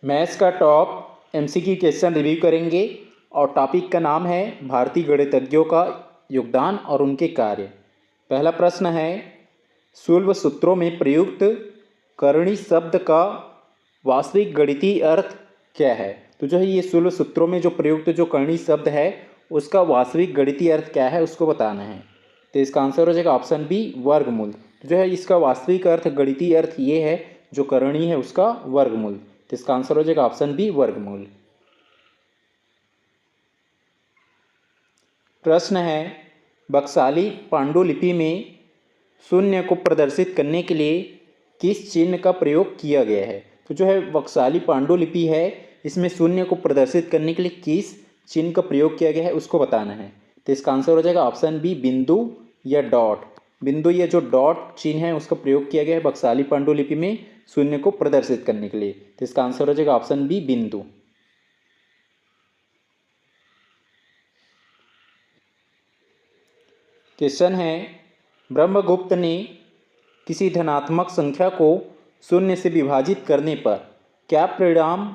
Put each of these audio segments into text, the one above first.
Maths का top MCQ question review करेंगे और टॉपिक का नाम है भारतीय गणितज्ञों का योगदान और उनके कार्य। पहला प्रश्न है, सुलभ सूत्रों में प्रयुक्त करणी शब्द का वास्तविक गणितीय अर्थ क्या है। तो जो है ये सुलभ सूत्रों में जो प्रयुक्त जो करणी शब्द है उसका वास्तविक गणितीय अर्थ क्या है उसको बताना है। तो इसका आंसर हो जाएगा ऑप्शन बी, वर्गमूल। तो जो है इसका वास्तविक अर्थ गणितीय अर्थ ये है जो करणी है उसका वर्गमूल। तो इसका आंसर हो जाएगा ऑप्शन बी, वर्गमूल। प्रश्न है, बक्साली पांडुलिपि में शून्य को प्रदर्शित करने के लिए किस चिन्ह का प्रयोग किया गया है। तो जो है बक्साली पांडुलिपि है इसमें शून्य को प्रदर्शित करने के लिए किस चिन्ह का प्रयोग किया गया है उसको बताना है। तो इसका आंसर हो जाएगा ऑप्शन बी, बिंदु या डॉट। बिंदु या जो डॉट चिन्ह है उसका प्रयोग किया गया है बक्साली पांडुलिपि में शून्य को प्रदर्शित करने के लिए। तो इसका आंसर हो जाएगा ऑप्शन बी, बिंदु। क्वेश्चन है, ब्रह्मगुप्त ने किसी धनात्मक संख्या को शून्य से विभाजित करने पर क्या परिणाम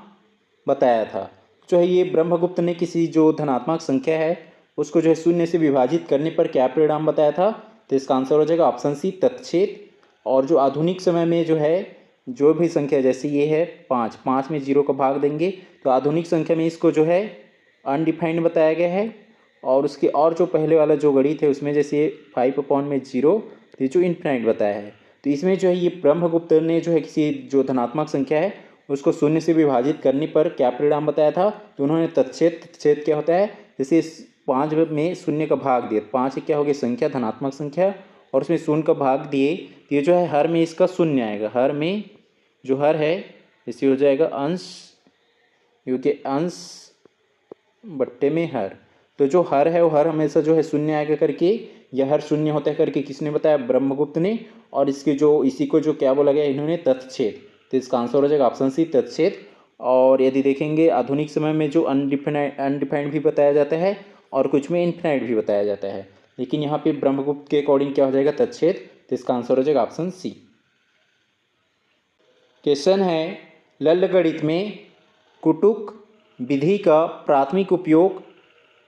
बताया था। जो है ये ब्रह्मगुप्त ने किसी जो धनात्मक संख्या है उसको जो है शून्य से विभाजित करने पर क्या परिणाम बताया था। तो इसका आंसर हो जाएगा ऑप्शन सी, तत्छेद। और जो आधुनिक समय में जो है जो भी संख्या जैसे ये है 5 में 0 का भाग देंगे तो आधुनिक संख्या में इसको जो है अनडिफाइंड बताया गया है। और उसके और जो पहले वाला जो गणित है उसमें जैसे 5/0 तो ये जो इनफाइनाइट बताया है। तो इसमें जो है ये ब्रह्मगुप्त ने जो है किसी जो धनात्मक संख्या है उसको शून्य से विभाजित करने पर क्या परिणाम बताया था। तो उन्होंने तत्छेद क्या होता है, जैसे 5 में शून्य का भाग दिया, 5 क्या हो गया संख्या, धनात्मक संख्या, और उसमें शून्य का भाग दिए तो ये जो है हर में इसका शून्य आएगा। हर में जो हर है इसे हो जाएगा अंश, क्योंकि अंश बट्टे में हर। तो जो हर है वो हर हमेशा जो है शून्य आएगा करके, यह हर शून्य होता है करके किसने बताया, ब्रह्मगुप्त ने। और इसके जो इसी को जो क्या बोला गया इन्होंने, तत्छेद। तो इसका आंसर हो जाएगा ऑप्शन सी, तत्छेद। और यदि देखेंगे आधुनिक समय में जो अनडिफाइंड भी बताया जाता है और कुछ में इनफिनाइट भी बताया जाता है, लेकिन यहाँ पे ब्रह्मगुप्त के अकॉर्डिंग क्या हो जाएगा, तत्छेद। तो इसका आंसर हो जाएगा ऑप्शन सी। क्वेश्चन है, लल्ल गणित में कुटुक विधि का प्राथमिक उपयोग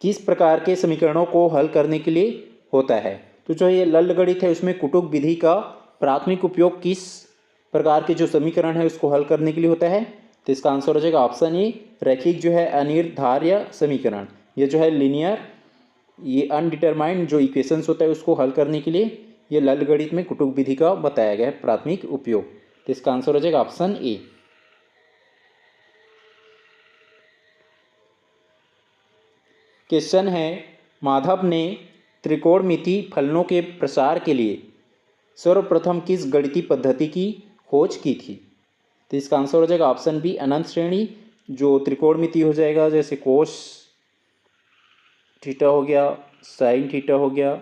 किस प्रकार के समीकरणों को हल करने के लिए होता है। तो जो ये लल्ल गणित है उसमें कुटुक विधि का प्राथमिक उपयोग किस प्रकार के जो समीकरण है उसको हल करने के लिए होता है। तो इसका आंसर हो जाएगा ऑप्शन ए, रैखिक जो है अनिर्धार्य समीकरण। ये जो है लीनियर, ये अनडिटरमाइंड जो इक्वेशंस होता है उसको हल करने के लिए ये लल्ल गणित में कुटुक विधि का बताया गया है प्राथमिक उपयोग। तो इसका आंसर हो जाएगा ऑप्शन ए। क्वेश्चन है, माधव ने त्रिकोणमिति फलनों के प्रसार के लिए सर्वप्रथम किस गणितीय पद्धति की खोज की थी। तो इसका आंसर हो जाएगा ऑप्शन बी, अनंत श्रेणी। जो त्रिकोणमिति हो जाएगा जैसे कोस थीटा हो गया, साइन थीटा हो गया,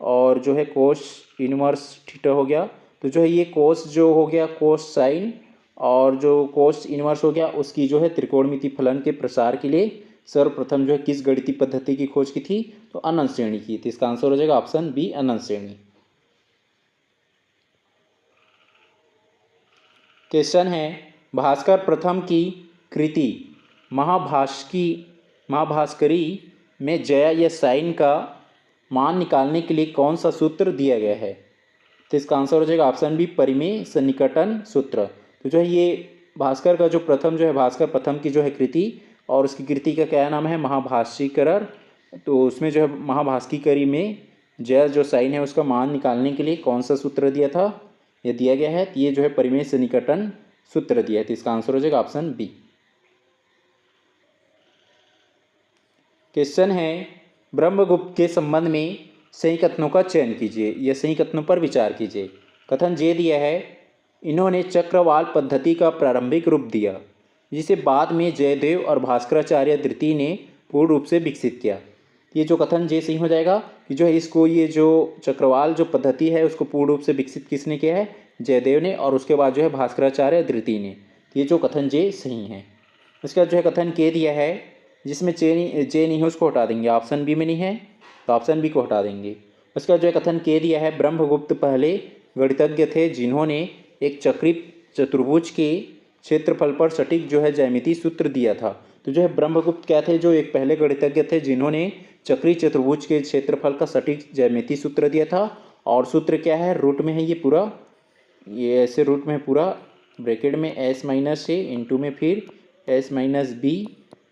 और जो है कोस इनवर्स थीटा हो गया। तो जो है ये कोस जो हो गया कोस साइन, और जो कोस इनवर्स हो गया उसकी जो है त्रिकोणमिति फलन के प्रसार के लिए सर्वप्रथम जो है किस गणितीय पद्धति की खोज की थी, तो अनंत श्रेणी की। तो इसका आंसर हो जाएगा ऑप्शन बी, अनंत श्रेणी। क्वेश्चन है, भास्कर प्रथम की कृति महाभास्करी में जया या साइन का मान निकालने के लिए कौन सा सूत्र दिया गया है। तो इसका आंसर हो जाएगा ऑप्शन बी, परिमेय सन्निकटन सूत्र। तो जो है ये भास्कर का जो प्रथम जो है भास्कर प्रथम की जो है कृति, और उसकी कृति का क्या नाम है, महाभाष्यकर। तो उसमें जो है महाभास्करी में जय जो साइन है उसका मान निकालने के लिए कौन सा सूत्र दिया था, ये दिया गया है। ये जो है परिमेय सन्निकटन सूत्र दिया है। तो इसका आंसर हो जाएगा ऑप्शन बी। क्वेश्चन है, ब्रह्मगुप्त के संबंध में सही कथनों का चयन कीजिए या सही कथनों पर विचार कीजिए। कथन जे दिया है, इन्होंने चक्रवाल पद्धति का प्रारंभिक रूप दिया जिसे बाद में जयदेव और भास्कराचार्य द्वितीय ने पूर्ण रूप से विकसित किया। ये जो कथन जे सही हो जाएगा कि जो है इसको ये जो चक्रवाल जो पद्धति है उसको पूर्ण रूप से विकसित किसने किया है, जयदेव ने, और उसके बाद जो है भास्कराचार्य द्वितीय ने। ये जो कथन जे सही है। उसके बाद जो है कथन के दिया है जिसमें जे नहीं है उसको हटा देंगे, ऑप्शन बी में नहीं है तो ऑप्शन बी को हटा देंगे। उसके बाद जो है कथन के दिया है, ब्रह्मगुप्त पहले गणितज्ञ थे जिन्होंने एक चक्री चतुर्भुज के क्षेत्रफल पर सटीक जो है ज्यामितीय सूत्र दिया था। तो जो है ब्रह्मगुप्त क्या थे, जो एक पहले गणितज्ञ थे जिन्होंने चक्रीय चतुर्भुज के क्षेत्रफल का सटीक ज्यामितीय सूत्र दिया था। और सूत्र क्या है, रूट में है ये पूरा, ये ऐसे रूट में पूरा ब्रैकेट में एस माइनस ए, इंटू में फिर एस माइनस बी,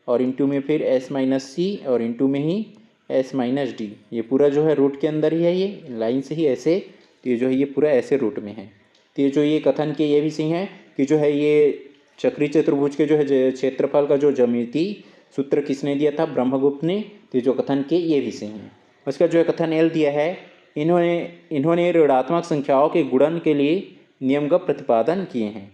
और इंटू में फिर एस माइनस सी, और इंटू में ही एस माइनस डी। ये पूरा जो है रूट के अंदर ही है, ये लाइन से ही ऐसे, तो ये जो है ये पूरा ऐसे रूट में है। तो ये जो ये कथन के ये भी सही है कि जो है ये चक्रीय चतुर्भुज के जो है क्षेत्रफल का जो ज्यामितीय सूत्र किसने दिया था, ब्रह्मगुप्त ने। तो जो कथन के ये भी सही है। उसका जो है कथन एल दिया है, इन्होंने ऋणात्मक संख्याओं के गुणन के लिए नियम का प्रतिपादन किए हैं।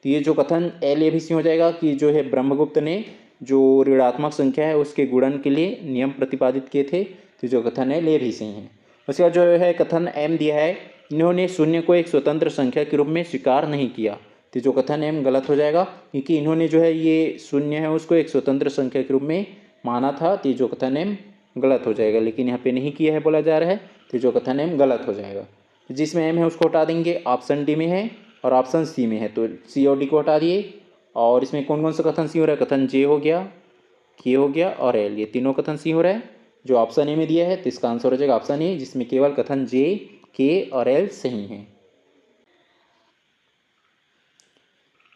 तो ये जो कथन एल ये भी सही हो जाएगा कि जो है ब्रह्मगुप्त ने जो ऋणात्मक संख्या है उसके गुणन के लिए नियम प्रतिपादित किए थे। तो जो कथन है ये भी सही है। उसका जो है कथन एम दिया है, इन्होंने शून्य को एक स्वतंत्र संख्या के रूप में स्वीकार नहीं किया। तो जो कथन एम गलत हो जाएगा, क्योंकि इन्होंने जो है ये शून्य है उसको एक स्वतंत्र संख्या के रूप में माना था। तो जो कथन एम गलत हो जाएगा, लेकिन यहाँ पे नहीं किया है बोला जा रहा है। तो जो कथन एम गलत हो जाएगा। जिसमें एम है उसको हटा देंगे, ऑप्शन डी में है और ऑप्शन सी में है, तो सी और डी को हटा दिए। और इसमें कौन कौन सा कथन सी हो रहा है, कथन जे हो गया, के हो गया और एल, ये तीनों कथन सी हो रहा है। जो ऑप्शन ए में दिया है तो इसका आंसर हो जाएगा ऑप्शन ए, जिसमें केवल कथन जे, के और एल सही हैं।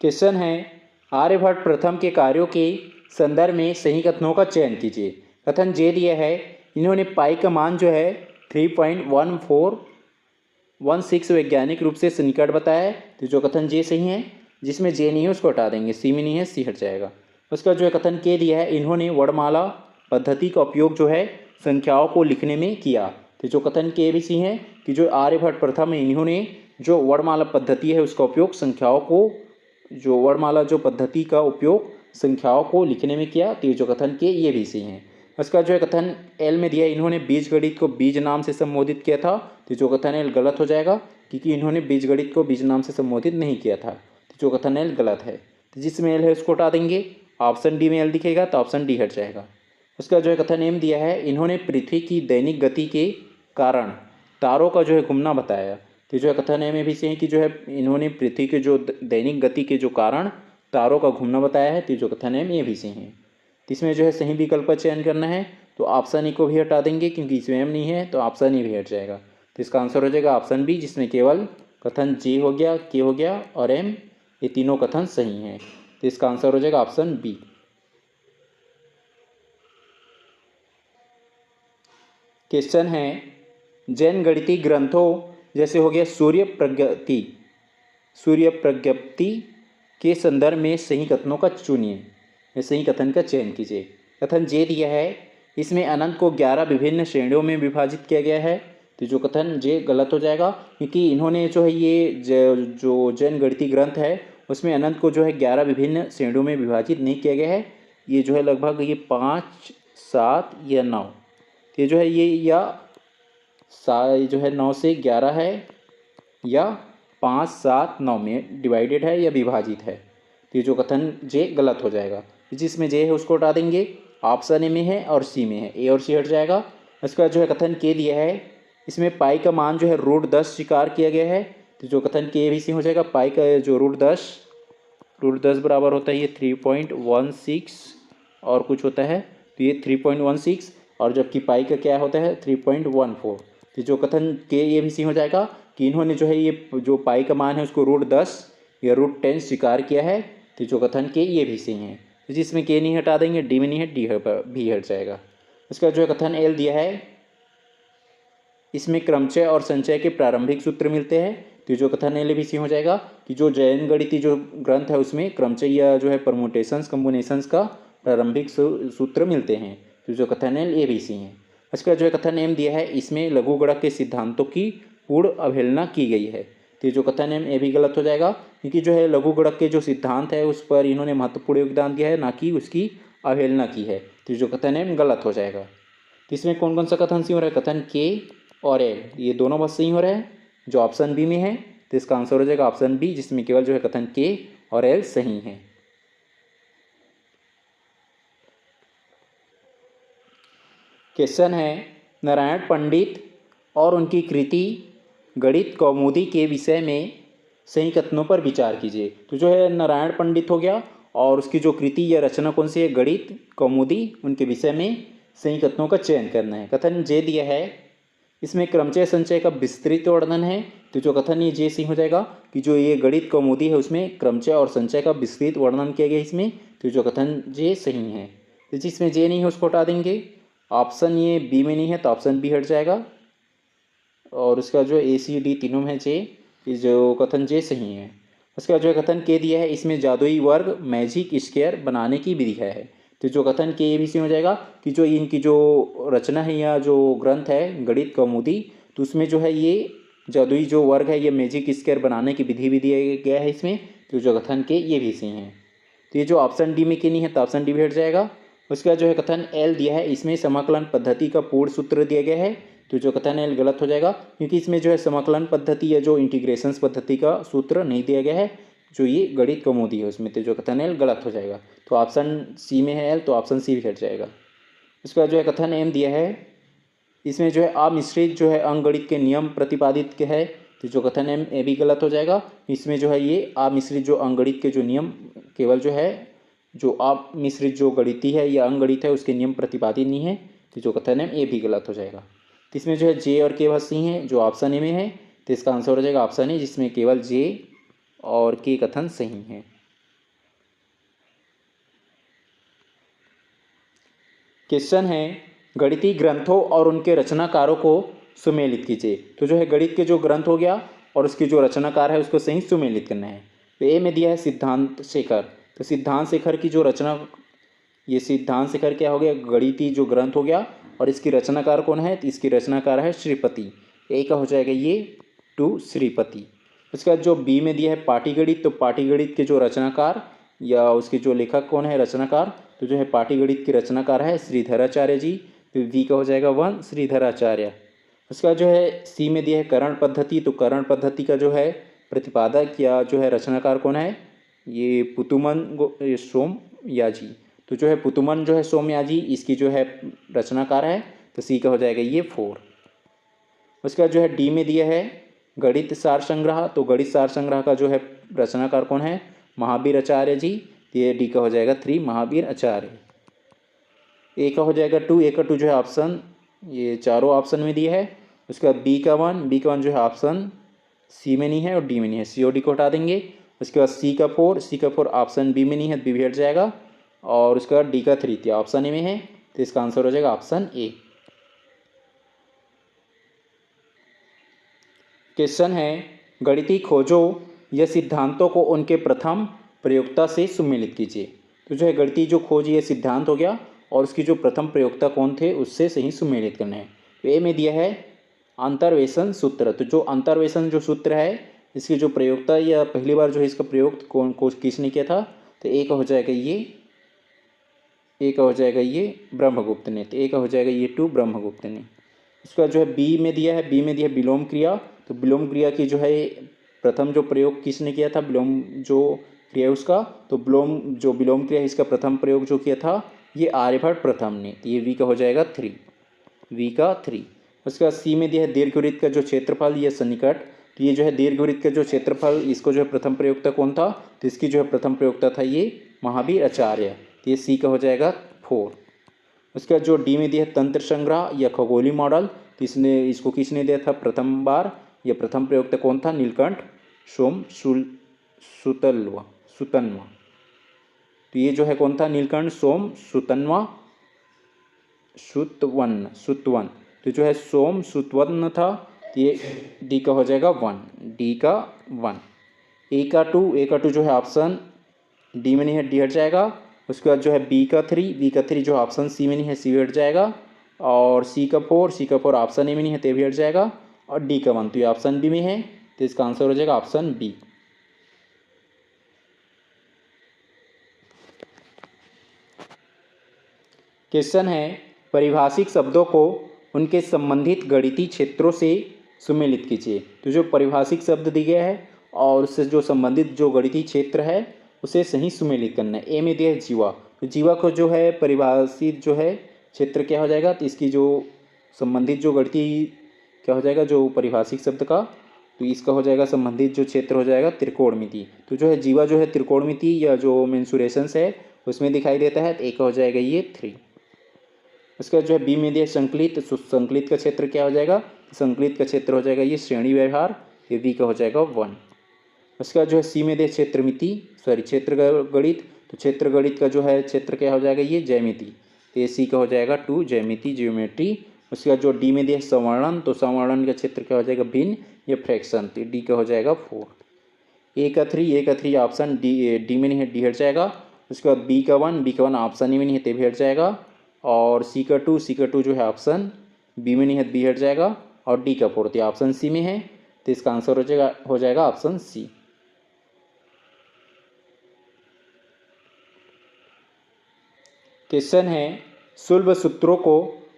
क्वेश्चन है, आर्यभट्ट प्रथम के कार्यों के संदर्भ में सही कथनों का चयन कीजिए। कथन जे दिया है, इन्होंने पाई का मान जो है 3.1416 वैज्ञानिक रूप से सन्निकट बताया है। तो जो कथन जे सही है, जिसमें जे नहीं है उसको हटा देंगे, सी में नहीं है सी हट जाएगा। उसका जो है कथन के दिया है, इन्होंने वर्णमाला पद्धति का उपयोग जो है संख्याओं को लिखने में किया। तो जो कथन के भी सी है कि जो आर्यभट्ट प्रथम है इन्होंने जो वर्णमाला पद्धति है उसका उपयोग संख्याओं को, जो वर्णमाला जो पद्धति का उपयोग संख्याओं को लिखने में किया। तो जो कथन के ये भी सही है। उसका जो है कथन एल में दिया, इन्होंने बीजगणित को बीज नाम से संबोधित किया था। तो जो कथन एल गलत हो जाएगा, क्योंकि इन्होंने बीजगणित को बीज नाम से संबोधित नहीं किया था। तो जो कथन एल गलत है। तो जिसमें एल है उसको हटा देंगे, ऑप्शन डी में एल दिखेगा तो ऑप्शन डी हट जाएगा। उसका जो है कथन एम दिया है, इन्होंने पृथ्वी की दैनिक गति के कारण तारों का जो है घूमना बताया। तो जो है कथन एम में भी सही कि जो है इन्होंने पृथ्वी के जो दैनिक गति के जो कारण तारों का घूमना बताया है। तो जो कथन एम ये भी सही है। तो इसमें जो है सही विकल्प का चयन करना है, तो ऑप्शन ई को भी हटा देंगे क्योंकि इसमें एम नहीं है, तो ऑप्शन ई भी हट जाएगा। तो इसका आंसर हो जाएगा ऑप्शन बी, जिसमें केवल कथन जे हो गया, के हो गया और एम, ये तीनों कथन सही हैं। तो इसका आंसर हो जाएगा ऑप्शन बी। क्वेश्चन है, जैन गणितीय ग्रंथों जैसे हो गया सूर्य प्रज्ञप्ति के संदर्भ में सही कथनों का चुनिए या सही कथन का चयन कीजिए। कथन जे दिया है, इसमें अनंत को 11 विभिन्न श्रेणियों में विभाजित किया गया है। तो जो कथन जे गलत हो जाएगा, क्योंकि इन्होंने जो है ये जो जैन गणितीय ग्रंथ है उसमें अनंत को जो है 11 विभिन्न श्रेणियों में विभाजित नहीं किया गया है। ये जो है लगभग ये 5, 7 या 9, ये जो है ये या जो है 9 से 11 है या 5, 7, 9 में डिवाइडेड है या विभाजित है। तो ये जो कथन जे गलत हो जाएगा। जिसमें जे है उसको हटा देंगे, ऑप्शन ए में है और सी में है, ए और सी हट जाएगा। उसका जो है कथन के दिया है, इसमें पाई का मान जो है √10 स्वीकार किया गया है। तो जो कथन के भी सी हो जाएगा, पाई का जो √10 बराबर होता है ये 3.16 और कुछ होता है, तो ये 3.16 और जबकि पाई का क्या होता है 3.14। तो जो कथन के ये भी सी हो जाएगा कि इन्होंने जो है ये जो पाई का मान है उसको √10 या √10 स्वीकार किया है। तो जो कथन के ये भी सही है। तो जिसमें के नहीं हटा देंगे, डी में नहीं है, डी भी हट जाएगा। उसका जो है कथन एल दिया है, इसमें क्रमचय और संचय के प्रारंभिक सूत्र मिलते हैं। तो जो कथन एल भी सही हो जाएगा कि जो जैन गणितीय जो ग्रंथ है उसमें क्रमचय या जो है परमुटेशंस कम्बिनेशंस का प्रारंभिक सूत्र मिलते हैं। तो जो कथन एल ये भी सही है। इसका जो है कथन एम दिया है, इसमें लघुगणक के सिद्धांतों की पूर्ण अवहेलना की गई है। तो जो कथन एम ये भी गलत हो जाएगा, क्योंकि जो है लघुगणक के जो सिद्धांत है उस पर इन्होंने महत्वपूर्ण योगदान दिया है, ना कि उसकी अवहेलना की है। तो जो कथन एम गलत हो जाएगा। तो इसमें कौन कौन सा कथन सही हो रहा है, कथन के और एल, ये दोनों बस सही हो रहे हैं। जो ऑप्शन बी में है तो इसका आंसर हो जाएगा ऑप्शन बी, जिसमें केवल जो है कथन के और एल सही है। क्वेश्चन है, नारायण पंडित और उनकी कृति गणित कौमुदी के विषय में सही कथनों पर विचार कीजिए। तो जो है नारायण पंडित हो गया और उसकी जो कृति या रचना कौन सी है, गणित कौमुदी, उनके विषय में सही कथनों का चयन करना है। कथन जे दिया है, इसमें क्रमचय संचय का विस्तृत वर्णन है। तो जो कथन ये जे सही हो जाएगा कि जो ये गणित कौमुदी है उसमें क्रमचय और संचय का विस्तृत वर्णन किया गया इसमें। तो जो कथन जे सही है। तो जिसमें जे नहीं है उसको हटा देंगे। ऑप्शन ये बी में नहीं है तो ऑप्शन बी हट जाएगा। और उसका जो ए सी डी तीनों में है जे, इस जो कथन जे सही है। उसके बाद जो है कथन के दिया है, इसमें जादुई वर्ग मैजिक स्क्वायर बनाने की विधि है। तो जो कथन के ये भी सही हो जाएगा कि जो इनकी जो रचना है या जो ग्रंथ है गणित कौमुदी, तो उसमें जो है ये जादुई जो वर्ग है ये मैजिक स्क्वायर बनाने की विधि भी दिया गया है इसमें। तो जो कथन के ये भी सही है। तो ये जो ऑप्शन डी में के नहीं है तो ऑप्शन डी भी हट जाएगा। उसके बाद जो है कथन एल दिया है, इसमें समाकलन पद्धति का पूर्ण सूत्र दिया गया है। तो जो कथन एल गलत हो जाएगा क्योंकि इसमें जो है समाकलन पद्धति या जो इंटीग्रेशन पद्धति का सूत्र नहीं दिया गया है, जो ये गणित कौमुदी है उसमें। तो जो कथन एल गलत हो जाएगा। तो ऑप्शन सी में है एल, तो ऑप्शन सी भी हट जाएगा। उसके बाद जो है कथन एम दिया है, इसमें जो है अमिश्रित जो है अंकगणित के नियम प्रतिपादित के है। तो जो कथन एम ए भी गलत हो जाएगा। इसमें जो है ये अमिश्रित जो अंकगणित के जो नियम केवल जो है जो अमिश्रित जो गणिती है या अंकगणित है उसके नियम प्रतिपादित नहीं है। तो जो कथन एम ए भी गलत हो जाएगा। तो इसमें जो है जे और के सही है, जो ऑप्शन ए में है। तो इसका आंसर हो जाएगा ऑप्शन ए, जिसमें केवल जे और के कथन सही है। क्वेश्चन है, गणितीय ग्रंथों और उनके रचनाकारों को सुमेलित कीजिए। तो जो है गणित के जो ग्रंथ हो गया और उसके जो रचनाकार है उसको सही सुमेलित करना है। तो ए में दिया है सिद्धांत शेखर। तो सिद्धांत शेखर की जो रचना, ये सिद्धांत शेखर क्या हो गया, गणितीय जो ग्रंथ हो गया और इसकी रचनाकार कौन है, तो इसकी रचनाकार है श्रीपति। ए का हो जाएगा ये टू श्रीपति। उसके बाद जो बी में दिया है पाटीगणित, तो पाटीगणित के जो रचनाकार या उसके जो लेखक कौन है, रचनाकार, तो जो है पाटीगणित के रचनाकार है श्रीधराचार्य जी। तो वी का हो जाएगा 1 श्रीधराचार्य। उसका जो है सी में दिया है करण पद्धति। तो करण पद्धति का जो है प्रतिपादक या जो है रचनाकार कौन है, ये पुतुमन सोमयाजी। तो जो है पुतुमन जो है सोमयाजी इसकी जो है रचनाकार है। तो सी का हो जाएगा ये 4। उसका जो है डी में दिया है गणित सार संग्रह। तो गणित सार संग्रह का जो है रचनाकार कौन है, महावीर आचार्य जी। ये डी का हो जाएगा 3 महावीर आचार्य। ए का हो जाएगा 2। ए का 2 जो है ऑप्शन ये चारों ऑप्शन में दिया है। उसके बाद बी का 1 जो है ऑप्शन सी में नहीं है और डी में नहीं है, सी और डी को हटा देंगे। उसके बाद सी का 4 ऑप्शन बी में नहीं है, बी भी हट जाएगा। और उसके बाद डी का 3 ऑप्शन ए में है। तो इसका आंसर हो जाएगा ऑप्शन ए। क्वेश्चन है, गणितीय खोजों या सिद्धांतों को उनके प्रथम प्रयोक्ता से सुमेलित कीजिए। तो जो है गणितीय जो खोज ये सिद्धांत हो गया और उसकी जो प्रथम प्रयोक्ता कौन थे उससे सही सुमेलित करना है। तो ए में दिया है अंतर्वेशन सूत्र। तो जो अंतर्वेशन जो सूत्र है इसकी जो प्रयोक्ता या पहली बार जो है इसका प्रयोग कौन को किसने किया था, तो ए का हो जाएगा ये ब्रह्मगुप्त ने। तो ए का हो जाएगा ये 2 ब्रह्मगुप्त ने। उसका जो है बी में दिया है विलोम क्रिया। तो विलोम क्रिया की जो है प्रथम जो प्रयोग किसने किया था, विलोम जो क्रिया उसका, तो विलोम क्रिया इसका प्रथम प्रयोग जो किया था ये आर्यभट्ट प्रथम ने। तो ये वी का हो जाएगा 3। उसके बाद सी में दिया है दीर्घवृत्त का जो क्षेत्रफल या सन्निकट। तो ये जो है दीर्घवृत्त का जो क्षेत्रफल इसको जो है प्रथम प्रयोक्ता कौन था, तो इसकी जो है प्रथम प्रयोक्ता था ये महावीर आचार्य। तो ये सी का हो जाएगा 4। उसके बाद जो डी में दिया है तंत्र संग्रह या खगोलीय मॉडल। तो इसको किसने दिया था प्रथम बार, या प्रथम प्रयोक्ता कौन था, नीलकंठ सुतन्वा। तो ये जो है कौन था, नीलकंठ सुतवन। तो जो है सोम सुतवन था। तो ये डी का हो जाएगा 1। ए का 2 जो है ऑप्शन डी में नहीं है, डी हट जाएगा। उसके बाद जो है बी का 3 जो ऑप्शन सी में नहीं है, सी हट जाएगा। और सी का 4 ऑप्शन ए में नहीं है, ते भी हट जाएगा। और डी का 1 तो ये ऑप्शन बी में है। तो इसका आंसर हो जाएगा ऑप्शन बी। क्वेश्चन है, परिभाषिक शब्दों को उनके संबंधित गणितीय क्षेत्रों से सुमेलित कीजिए। तो जो परिभाषिक शब्द दिए गया है और उससे जो संबंधित जो गणितीय क्षेत्र है उसे सही सुमेलित करना है। ए में दिया है जीवा। तो जीवा को जो है परिभाषित जो है क्षेत्र क्या हो जाएगा, तो इसकी जो संबंधित जो गणितीय क्या हो जाएगा, जो परिभाषिक शब्द का तो इसका हो जाएगा संबंधित जो क्षेत्र हो जाएगा त्रिकोणमिति। तो जो है जीवा जो है त्रिकोणमिति या जो मेंसुरेशंस है उसमें दिखाई देता है, तो एक हो जाएगा ये 3। उसका जो है बी में दिया संकलित, तो संकलित का क्षेत्र क्या हो जाएगा, संकलित का क्षेत्र हो जाएगा ये श्रेणी व्यवहार, ये बी का हो जाएगा 1। उसका जो है सी में दिया क्षेत्रमिति, सॉरी क्षेत्र गणित, तो क्षेत्र गणित का जो है क्षेत्र क्या हो जाएगा ये ज्यामिति, तो ये सी का हो जाएगा 2 ज्यामिति ज्योमेट्री। उसके बाद जो डी में दिया संवर्णन, तो संवर्णन का क्षेत्र क्या हो जाएगा भिन्न या फ्रैक्शन, तो डी का हो जाएगा 4। ए का 3 ऑप्शन डी में नहीं है, डी हट जाएगा। उसके बाद बी का 1 ऑप्शन ई में नहीं है, ते भी हट जाएगा। और सी का 2 जो है ऑप्शन बी में नहीं है, बी हट जाएगा। और डी का 4 ऑप्शन सी में है, तो इसका आंसर हो जाएगा ऑप्शन सी। क्वेश्चन है सुलभ सूत्रों को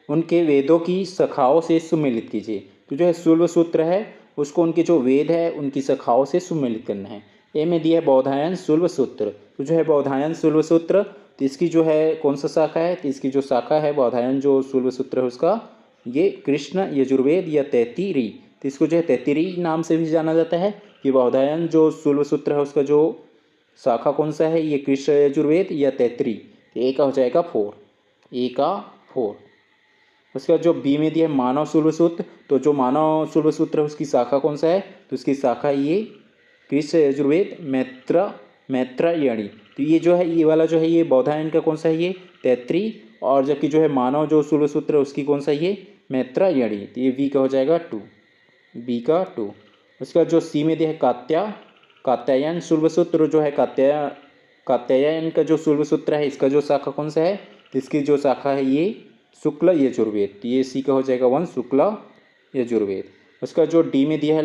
उनके वेदों की शाखाओं से सुमेलित कीजिए। तो जो है सुलभ सूत्र है उसको उनके जो वेद है उनकी शाखाओं से सुमेलित करना है। ए में दिया है बौधायन सुलभ सूत्र, तो जो है बौधायन सुलभ सूत्र, तो इसकी जो है कौन सा शाखा है, तो इसकी जो शाखा है बौधायन जो सुलभ सूत्र है उसका ये कृष्ण यजुर्वेद या तैत्तिरी, तो इसको जो है तैत्तिरी नाम से भी जाना जाता है। कि बौधायन जो सुलभ सूत्र है उसका जो शाखा कौन सा है, ये कृष्ण यजुर्वेद या तैत्तिरी, तो ए का हो जाएगा 4, ए का 4। उसके बाद जो बी में दिया है मानव शुल्ब सूत्र, तो जो मानव शुल्ब सूत्र है उसकी शाखा कौन सा है, तो उसकी शाखा ये कृष्ण यजुर्वेद मैत्रयणी, तो ये जो है ये वाला जो है ये बौधायन का कौन सा है ये तैत्तिरी, और जबकि जो है मानव जो शुल्ब सूत्र है उसकी कौन सा ये मैत्रयणी, तो ये बी का हो जाएगा 2, बी का 2। उसके बाद जो सी में दिया है कात्यायन शुल्ब सूत्र, जो है कात्यायन का जो शुल्ब सूत्र है इसका जो शाखा कौन सा है, इसकी जो शाखा है ये शुक्ल यजुर्वेद, तो ये सी का हो जाएगा 1 शुक्ल यजुर्वेद। उसका जो डी में दिया है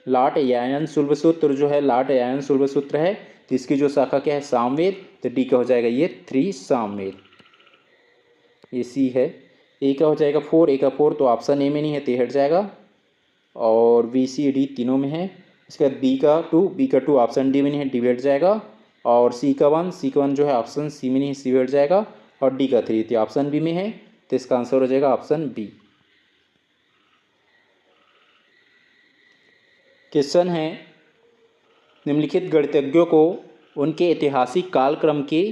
लाट यायन शुल्ब सूत्र, जो है लाट यायन शुल्ब सूत्र है, तो इसकी जो शाखा क्या है सामवेद, तो डी का हो जाएगा ये 3 सामवेद, ये सी है। ए का हो जाएगा 4, ए का 4 तो ऑप्शन ए में नहीं है, ते हट जाएगा। और बी सी डी तीनों में है। इसके बाद बी का 2 ऑप्शन डी में नहीं है, डी हट जाएगा। और सी का 1 जो है ऑप्शन सी में नहीं है, सी हट जाएगा। और डी का 3 तो ऑप्शन बी में है, तो इसका आंसर हो जाएगा ऑप्शन बी। क्वेश्चन है निम्नलिखित गणितज्ञों को उनके ऐतिहासिक कालक्रम के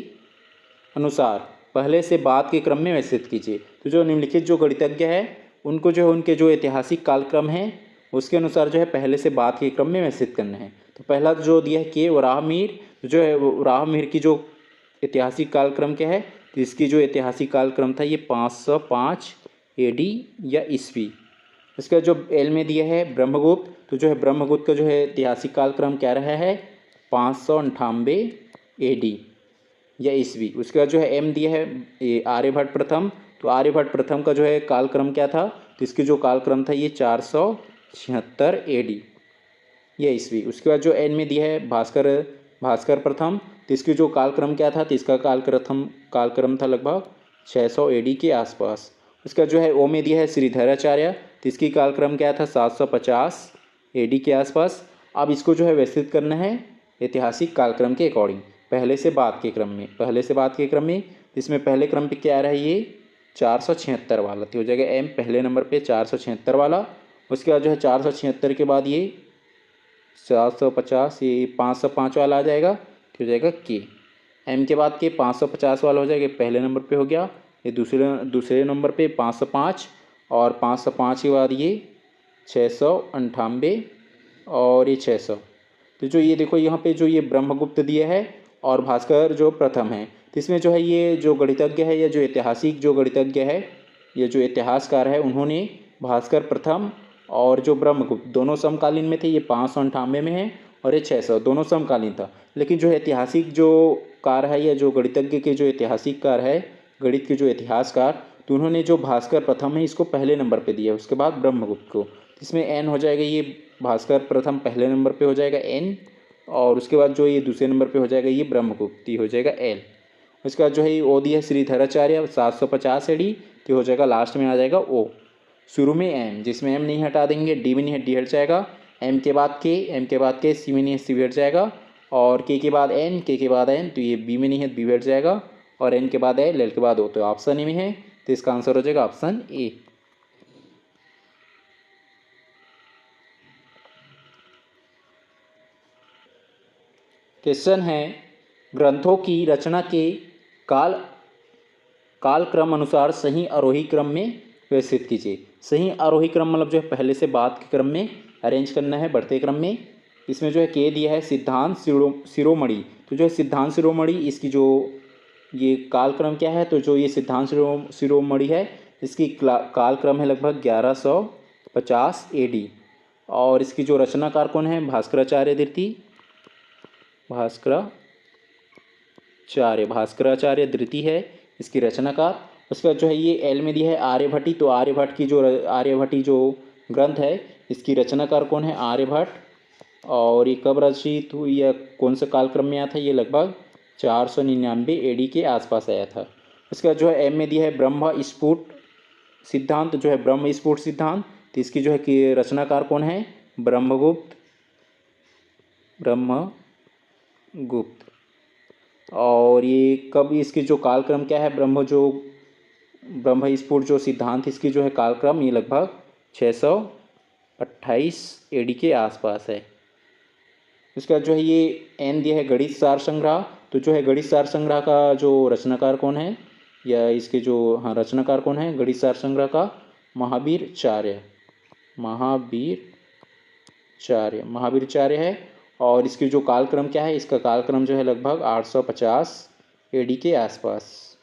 अनुसार पहले से बाद के क्रम में व्यवस्थित कीजिए। तो जो निम्नलिखित जो गणितज्ञ है उनको जो है उनके जो ऐतिहासिक कालक्रम है उसके अनुसार जो है पहले से बाद के क्रम में व्यवस्थित करना है। तो पहला जो दिया है के वराहमिहिर, जो है वराहमिहिर की जो ऐतिहासिक कालक्रम क्या है, तो इसकी जो ऐतिहासिक कालक्रम था ये 505 AD या ईस्वी। इसका जो एल में दिया है ब्रह्मगुप्त, तो जो है ब्रह्मगुप्त का जो है ऐतिहासिक कालक्रम क्या रहा है 598 AD या ईस्वी। उसके बाद जो है एम दिया है आर्यभट्ट प्रथम, तो आर्यभट्ट प्रथम का जो है कालक्रम क्या था, तो इसकी जो कालक्रम था ये 476 AD या ईस्वी। उसके बाद जो एन में दिया है भास्कर प्रथम, तो इसकी जो कालक्रम क्या था, तो इसका कालक्रम था लगभग 600 AD के आसपास। उसका जो है ओ में दिया है श्रीधराचार्य, तो इसकी कालक्रम क्या था 750 AD के आसपास। अब इसको जो है व्यवस्थित करना है ऐतिहासिक कालक्रम के अकॉर्डिंग, पहले से बाद के क्रम में इसमें पहले क्रम पे क्या आ रहा है ये 476 वाला, तो हो जाएगा एम पहले नंबर पे 476 वाला। उसके बाद जो है 476 के बाद ये 450 ये 505 वाला आ जाएगा, तो हो जाएगा के। एम के बाद के 550 वाला हो जाएगा, पहले नंबर पे हो गया। ये दूसरे नंबर पे 505 और 505 के बाद ये 698 और ये 600। तो जो ये देखो यहाँ पे जो ये ब्रह्मगुप्त दिया है और भास्कर जो प्रथम है, तो इसमें जो है ये जो गणितज्ञ है या जो ऐतिहासिक जो गणितज्ञ है ये जो इतिहासकार है उन्होंने भास्कर प्रथम और जो ब्रह्मगुप्त दोनों समकालीन में थे, ये 598 में है और ये 600 दोनों समकालीन था। लेकिन जो ऐतिहासिक जो कार है या जो गणितज्ञ के जो ऐतिहासिक कार है गणित के जो इतिहासकार, तो उन्होंने जो भास्कर प्रथम है इसको पहले नंबर पे दिया, उसके बाद ब्रह्मगुप्त को। इसमें एन हो जाएगा ये भास्कर प्रथम पहले नंबर पे हो जाएगा एन, और उसके बाद जो ये दूसरे नंबर पे हो जाएगा ये ब्रह्मगुप्त हो जाएगा एल। उसके बाद जो है ये ओ दिया श्रीधराचार्य 750 AD, तो हो जाएगा लास्ट में आ जाएगा ओ। शुरू में एम, जिसमें एम नहीं हटा देंगे, डी में नहीं है डी हट जाएगा। एम के बाद के सी में नहीं है सी हट जाएगा। और के बाद एन तो ये बी में नहीं है बी हट जाएगा। और एन के बाद एल के बाद ओ, तो ऑप्शन ए में है, तो इसका आंसर हो जाएगा ऑप्शन ए। क्वेश्चन है, ग्रंथों की रचना के कालक्रम अनुसार सही आरोही क्रम में व्यवस्थित कीजिए। सही आरोही क्रम मतलब जो है पहले से बाद के क्रम में अरेंज करना है, बढ़ते क्रम में। इसमें जो है के दिया है सिद्धांत शिरोमणि, तो जो है सिद्धांत शिरोमणि इसकी जो ये कालक्रम क्या है, तो जो ये सिद्धांत शिरोमणि है इसकी कालक्रम है लगभग 1150 AD। और इसकी जो रचनाकार कौन है, भास्कराचार्य द्वितीय, भास्कराचार्य द्वितीय है इसकी रचनाकार। उसके बाद जो है ये एल में दिया है आर्यभट्टी, तो आर्यभट्टी जो ग्रंथ है इसकी रचनाकार कौन है, आर्यभट्ट। और ये कब रचित हुई या कौन से कालक्रम में आया था, ये लगभग 499 AD के आसपास आया था। उसके बाद जो है एम में दिया है ब्रह्म स्फुट सिद्धांत, जो है ब्रह्म स्फुट सिद्धांत, तो इसकी जो है कि रचनाकार कौन है, ब्रह्मगुप्त। और ये कब, इसकी जो कालक्रम क्या है, ब्रह्म स्फुट जो सिद्धांत इसकी जो है कालक्रम ये लगभग 628 AD के आसपास है। उसके बाद जो है ये एन दिया है गणित सार संग्रह, तो जो है गणित सार संग्रह का जो रचनाकार कौन है, या इसके जो रचनाकार कौन है गणित सार संग्रह का, महावीरचार्य है। और इसकी जो कालक्रम क्या है, इसका कालक्रम जो है लगभग 850 AD के आसपास,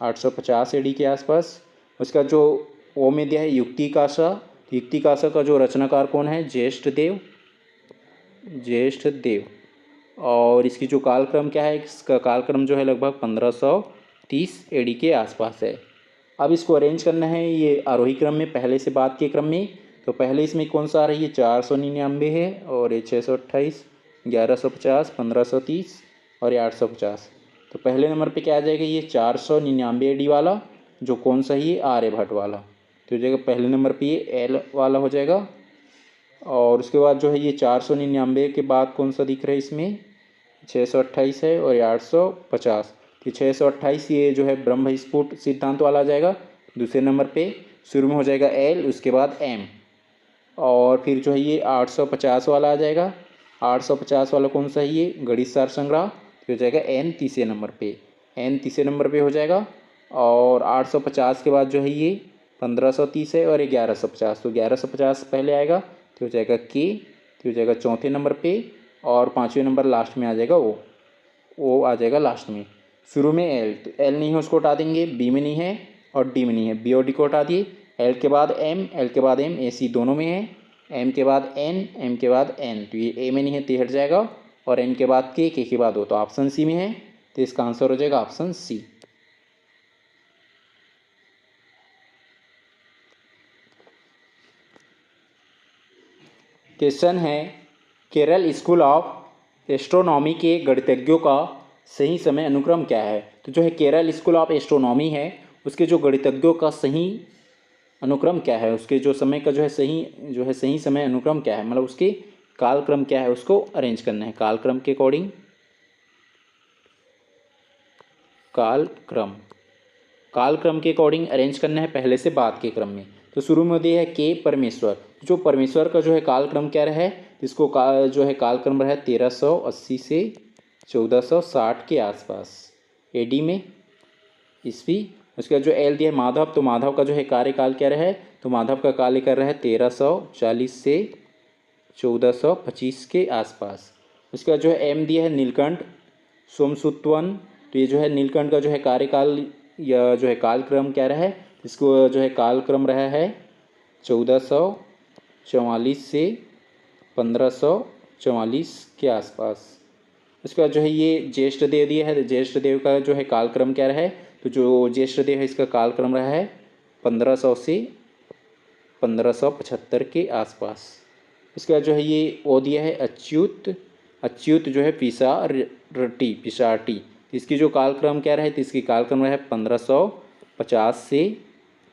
850 AD के आसपास। उसका जो ओ में दिया है युक्तिकाशा का जो रचनाकार कौन है, ज्येष्ठ देव। और इसकी जो कालक्रम क्या है, इसका कालक्रम जो है लगभग 1530 AD के आसपास है। अब इसको अरेंज करना है ये आरोही क्रम में, पहले से बाद के क्रम में। तो पहले इसमें कौन सा आ रही है, 499 है, और ये 628, 1150, 1530 और ये 850। तो पहले नंबर पे क्या आ जाएगा, ये 499 AD वाला, जो कौन सा ही आर्यभट्ट वाला, तो हो जाएगा पहले नंबर पे ये एल वाला हो जाएगा। और उसके बाद जो है ये 499 के बाद कौन सा दिख रहा है इसमें, 628 है, और ये 850। तो 628 ये जो है ब्रह्म स्फुट सिद्धांत वाला आ जाएगा। दूसरे नंबर पे शुरू में हो जाएगा एल, उसके बाद एम, और फिर जो है ये 850 वाला आ जाएगा। 850 वाला कौन सा है, ये गणित सार संग्रह, तो हो जाएगा एन तीसरे नंबर पे हो जाएगा। और 850 के बाद जो है ये 1530 है, और ये 1150, तो 1150 पहले आएगा, तो हो जाएगा के, तो हो जाएगा चौथे नंबर पे। और पाँचवें नंबर लास्ट में आ जाएगा ओ आ जाएगा लास्ट में। शुरू में एल, तो एल नहीं है उसको हटा देंगे, बी में नहीं है और डी में नहीं है, बी और डी को हटा दिए। एल के बाद एम, ए सी दोनों में है। एम के बाद एम के बाद एन, तो ये ए में नहीं है तो हट जाएगा। और एन के बाद के के बाद हो, तो ऑप्शन सी में है, तो इसका आंसर हो जाएगा ऑप्शन सी। क्वेश्चन है, केरल स्कूल ऑफ एस्ट्रोनॉमी के गणितज्ञों का सही समय अनुक्रम क्या है। तो जो है केरल स्कूल ऑफ एस्ट्रोनॉमी है, उसके जो गणितज्ञों का सही अनुक्रम क्या है, उसके जो समय का जो है सही समय अनुक्रम क्या है, मतलब उसके कालक्रम क्या है, उसको अरेंज करना है कालक्रम के अकॉर्डिंग। कालक्रम के अकॉर्डिंग अरेंज करना है पहले से बाद के क्रम में। तो शुरू में दिया है के परमेश्वर, जो परमेश्वर का जो है कालक्रम क्या रहा है, इसको जो है कालक्रम रहा है 1380 से 1460 के आसपास AD में ईस्वी। उसके बाद जो एल दिया है माधव, तो माधव का जो है कार्यकाल क्या रहा है, तो माधव का कार्यकाल रहा है 1340 से 1425 के आसपास। उसके बाद जो है एम दिया है नीलकंठ सोमसुतवन, तो ये जो है नीलकंठ का जो है कार्यकाल या जो है कालक्रम क्या रहा है, इसको जो है कालक्रम रहा है 1444 से 1544 के आसपास। उसके बाद जो है ये ज्येष्ठ देव दिया है, ज्येष्ठ देव का जो है कालक्रम क्या रहा है, तो जो ज्येष्ठ देव है इसका कालक्रम रहा है 1500 से 1575 के आसपास। इसके बाद जो है ये ओ दिया है अच्युत जो है पिसारटी, इसकी जो कालक्रम क्या रहा है, तो इसकी कालक्रम रहा है 1550 से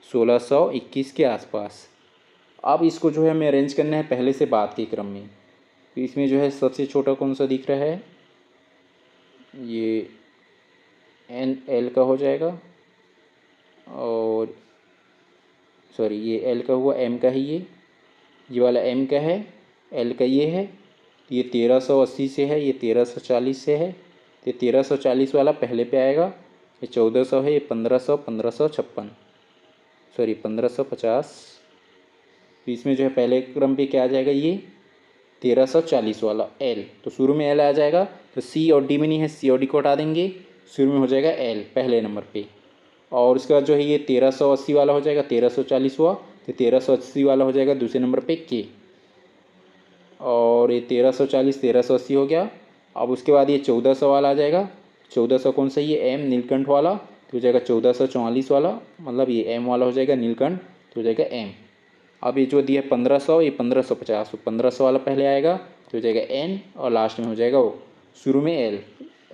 1621 के आसपास। अब इसको जो है हमें अरेंज करना है पहले से बाद के क्रम में। तो इसमें जो है सबसे छोटा कौन सा दिख रहा है, ये एन एल का हो जाएगा, और ये एल का हुआ, एम का है ये वाला एम का है, एल का ये है, ये 1380 से है, ये 1340 से है, तो 1340 वाला पहले पे आएगा। ये 1400 है, ये 1500, 1556, सॉरी 1550। तो इसमें जो है पहले क्रम पे क्या आ जाएगा, ये 1340 वाला एल। तो शुरू में एल आ जाएगा, तो सी और डी में नहीं है, सी और डी को हटा देंगे, शुरू में हो जाएगा एल पहले नंबर पे। और उसके बाद जो है ये 1380 वाला हो जाएगा, 1340 हुआ, तो 1380 वाला हो जाएगा दूसरे नंबर पे के। और ये 1340 1380 हो गया। अब उसके बाद ये 1400 वाला आ जाएगा। 1400 कौन सा, ये एम नीलकंठ वाला, तो हो जाएगा 1444 वाला, मतलब ये एम वाला हो जाएगा नीलकंठ, तो हो जाएगा एम। अब ये जो दिया 1500, ये 1550, तो 1500 वाला पहले आएगा, तो हो जाएगा एन, और लास्ट में हो जाएगा वो शुरू में एल।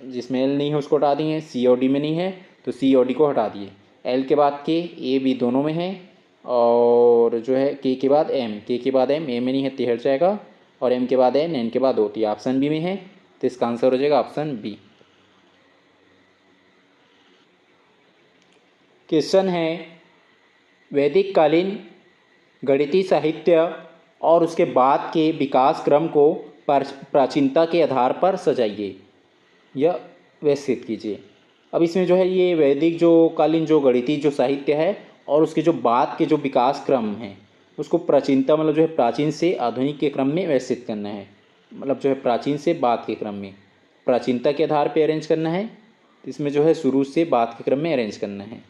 जिसमें एल नहीं है उसको हटा दिए, सी और डी में नहीं है तो सी और डी को हटा दिए। एल के बाद के, ए बी दोनों में है, और जो है के बाद एम, के बाद एम, ए में नहीं है तो हट जाएगा, और एम के बाद एन, एन के बाद ओ, तो ऑप्शन बी में है, तो इसका आंसर हो जाएगा ऑप्शन बी। क्वेश्चन है, वैदिक कालीन गणितीय साहित्य और उसके बाद के विकास क्रम को प्राचीनता के आधार पर सजाइए या व्यवस्थित कीजिए। अब इसमें जो है ये वैदिक जो कालीन जो गणितीय जो साहित्य है और उसके जो बाद के जो विकास क्रम हैं उसको प्राचीनता, मतलब जो है प्राचीन से आधुनिक के क्रम में व्यवस्थित करना है। मतलब जो है प्राचीन से बाद के क्रम में प्राचीनता के आधार पर अरेंज करना है, इसमें जो है शुरू से बाद के क्रम में अरेंज करना है।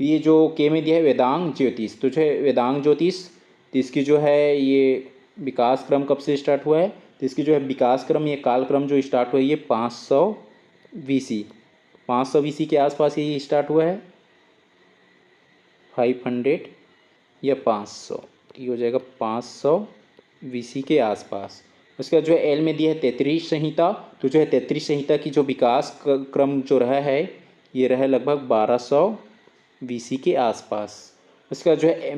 ये जो के में दिया है वेदांग ज्योतिष, तो जो है वेदांग ज्योतिष, तो इसकी जो है ये विकास क्रम कब से स्टार्ट हुआ है, तो इसकी जो है विकास क्रम, ये काल क्रम जो स्टार्ट हुआ है ये 500 BC, 500 BC के आसपास ये स्टार्ट हुआ है। 500 या 500, ये हो जाएगा 500 BC के आसपास। उसके बाद जो है एल में दिया है 33 संहिता, तो जो है 33 संहिता की जो विकास क्रम जो रहा है ये रहा लगभग 1200 BC के आसपास। उसका जो है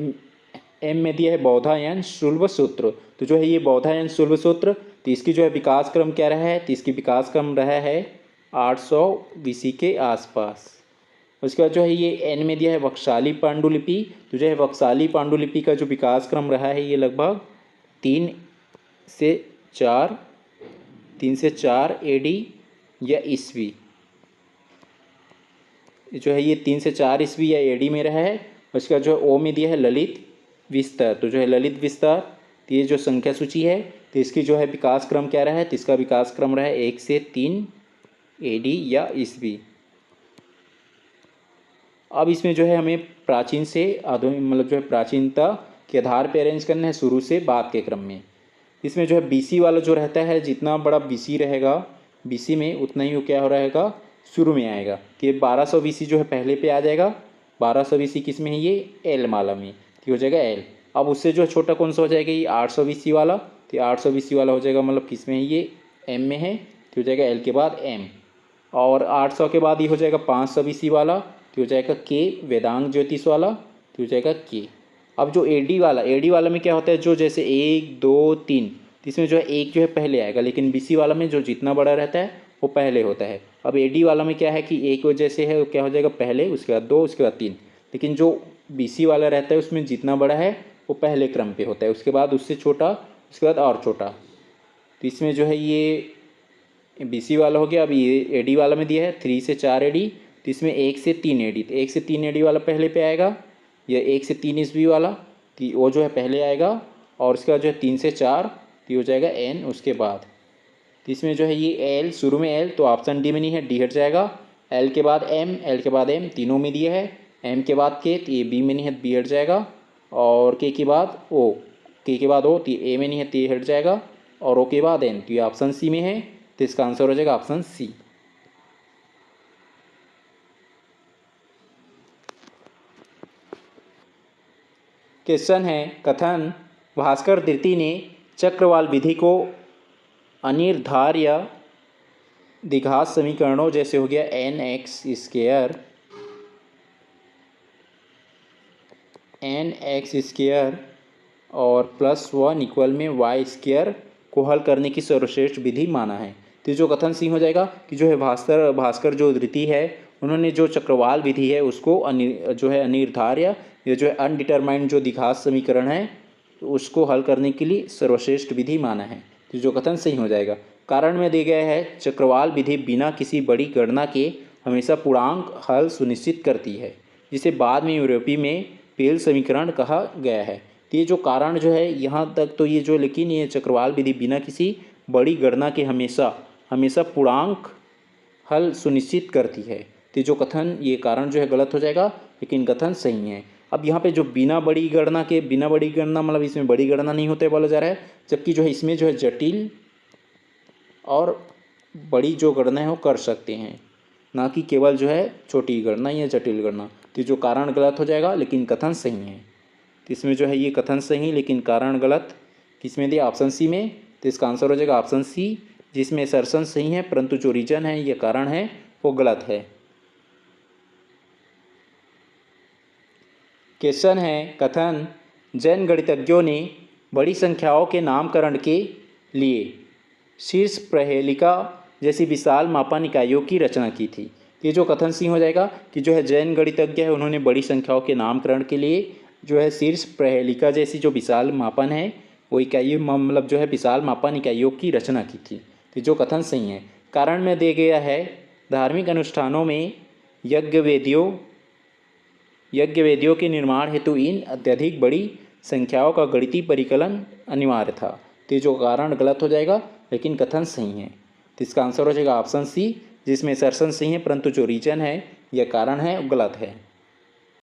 एम में दिया है बौधायन शुल्ब सूत्र, तो जो है ये बौधायन शुल्ब सूत्र, तो इसकी जो है विकास क्रम क्या रहा है, तो इसकी विकास क्रम रहा है 800 BC के आसपास। उसके बाद जो है ये एन में दिया है वक्षाली पांडुलिपि, तो जो है वक्षाली पांडुलिपि का जो विकास क्रम रहा है ये लगभग 3 से 4 AD या ईस्वी, जो है ये 3 से 4 ईस्वी या AD में रहा है। उसके बाद जो है ओ में दिया है ललित विस्तार, तो जो है ललित विस्तार, तो ये जो संख्या सूची है तो इसकी जो है विकास क्रम क्या रहा है, तो इसका विकास क्रम रहा है 1 से 3 AD या ईस्वी। अब इसमें जो है हमें प्राचीन से आधुनिक, मतलब जो है प्राचीनता के आधार पर अरेंज करना है शुरू से बाद के क्रम में। इसमें जो है BC वाला जो रहता है, जितना बड़ा BC रहेगा BC में उतना ही वो क्या हो रहेगा शुरू में आएगा, कि 1200 BC जो है पहले पे आ जाएगा। 1200 BC किस में है, ये एल माला में, तो हो जाएगा एल। अब उससे जो है छोटा कौन सा हो जाएगा, ये 800 BC वाला, तो 800 BC वाला हो जाएगा, मतलब किस में है, ये एम में है, तो हो जाएगा एल के बाद एम। और 800 के बाद ये हो जाएगा 500 BC वाला, तो हो जाएगा के वेदांग ज्योतिष वाला, तो हो जाएगा के। अब जो AD वाला में क्या होता है, जो जैसे 1 2 3, तो इसमें जो है एक जो है पहले आएगा, लेकिन BC वाला में जो जितना बड़ा रहता है वो पहले होता है। अब AD वाला में क्या है कि एक वजह से है वो क्या हो जाएगा पहले, उसके बाद 2, उसके बाद 3, लेकिन जो BC वाला रहता है उसमें जितना बड़ा है वो पहले क्रम पे होता है, उसके बाद उससे छोटा, उसके बाद और छोटा। तो इसमें जो है ये BC वाला हो गया। अब ये AD वाला में दिया है 3 से 4 AD, तो इसमें 1 से 3 AD, तो 1 से 3 AD वाला पहले पे आएगा। या 1 से 3 ईस्वी वाला, तो वो जो है पहले आएगा, और उसके बाद जो है 3 से 4, तो हो जाएगा N उसके बाद। तो इसमें जो है ये L शुरू में L, तो ऑप्शन डी में नहीं है, डी हट जाएगा। L के बाद M, L के बाद M, तीनों में दिया है। M के बाद K, तो ये B में नहीं है, B हट जाएगा। और K के बाद O, K के बाद O, तो A में नहीं है, तो ये हट जाएगा। और O के बाद N, तो ये ऑप्शन C में है, तो इसका आंसर हो जाएगा ऑप्शन C। क्वेश्चन है, कथन भास्कर द्वितीय ने चक्रवाल विधि को अनिर्धार्य द्विघात समीकरणों जैसे हो गया n(x)² और +1 इक्वल में y² को हल करने की सर्वश्रेष्ठ विधि माना है। तो जो कथन सी हो जाएगा कि जो है भास्कर जो द्वितीय है उन्होंने जो चक्रवाल विधि है उसको जो है अनिर्धार्य या जो है अनडिटरमाइंड जो द्विघात समीकरण है उसको हल करने के लिए सर्वश्रेष्ठ विधि माना है। तो जो कथन सही हो जाएगा। कारण में दिया गया है चक्रवाल विधि बिना किसी बड़ी गणना के हमेशा पूर्णांक हल सुनिश्चित करती है, जिसे बाद में यूरोपीय में पेल समीकरण कहा गया है। तो ये जो कारण जो है यहाँ तक तो ये जो, लेकिन ये चक्रवाल विधि बिना किसी बड़ी गणना के हमेशा पूर्णांक हल सुनिश्चित करती है। तो जो कथन, ये कारण जो है गलत हो जाएगा, लेकिन कथन सही है। अब यहाँ पे जो बिना बड़ी गणना मतलब इसमें बड़ी गणना नहीं होते बोला जा रहा है, जबकि जो है इसमें जो है जटिल और बड़ी जो गणना है वो कर सकते हैं, ना कि केवल जो है छोटी गणना या जटिल गणना। तो जो कारण गलत हो जाएगा, लेकिन कथन सही है। तो इसमें जो है ये कथन सही लेकिन कारण गलत किसमें दिया, ऑप्शन सी में। तो इसका आंसर हो जाएगा ऑप्शन सी, जिसमें असर्शन सही है परंतु जो रीजन है ये कारण है वो गलत है। क्वेश्चन है, कथन जैन गणितज्ञों ने बड़ी संख्याओं के नामकरण के लिए शीर्ष प्रहेलिका जैसी विशाल मापन इकाइयों की रचना की थी। ये जो कथन सही हो जाएगा कि जो है जैन गणितज्ञ है उन्होंने बड़ी संख्याओं के नामकरण के लिए जो है शीर्ष प्रहेलिका जैसी जो विशाल मापन है वो इकाइयों मतलब जो है विशाल मापन इकाइयों की रचना की थी। तो जो कथन सही है। कारण में दिया गया है धार्मिक अनुष्ठानों में यज्ञ वेदियों के निर्माण हेतु इन अत्यधिक बड़ी संख्याओं का गणितीय परिकलन अनिवार्य था। तो जो कारण गलत हो जाएगा, लेकिन कथन सही है। तो इसका आंसर हो जाएगा ऑप्शन सी, जिसमें असर्शन सही है परंतु जो रीजन है यह कारण है वो गलत है।